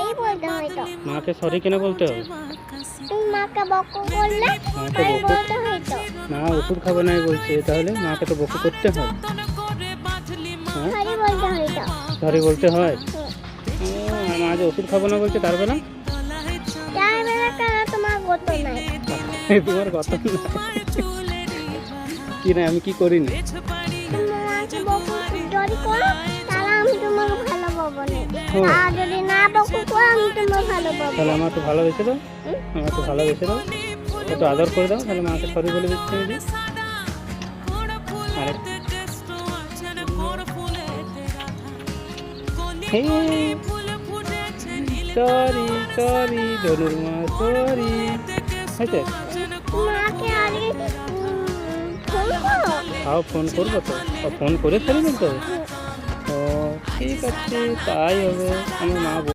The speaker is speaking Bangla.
সরি বলতে হয় তো। মাকে সরি কেন বলতে হবে? তুমি মাকে বকো করলে মাকে সরি বকো বলতে হয় তো। মা ওষুধ খাবে নাই বলছে, তাহলে মাকে তো বকু করতে হয়। হ্যাঁ, সরি বলতে হয় তো। সরি বলতে হয়। হুম। মা যে ওষুধ খাবো না বলছে, তার বেলা তার বেলা কেন তোমার গত নাই? তোমার কথা না। কি না, আমি কি করিনি? তুমি মাকে বকো যদি করো তাহলে আমি তোমাকে ভালো পাবো না। ও, আর যদি না বকো করো আমি তোমাকে ভালো পাবো। তাহলে আমার তো ভালোবেসে দাও, হুম? আমার তো ভালোবেসে দাও, একটু আদর করে দাও, তাহলে মাকে সরি বলে দিচ্ছি আমি। আরে সরি সরি ধনুর মা, সরি হয়েছে। মাকে আগে ফোন করো। তাও ফোন করবো তো, ফোন করে সরি বলতে হবে। ও ঠিক আছে, তাই হবে। আমার মা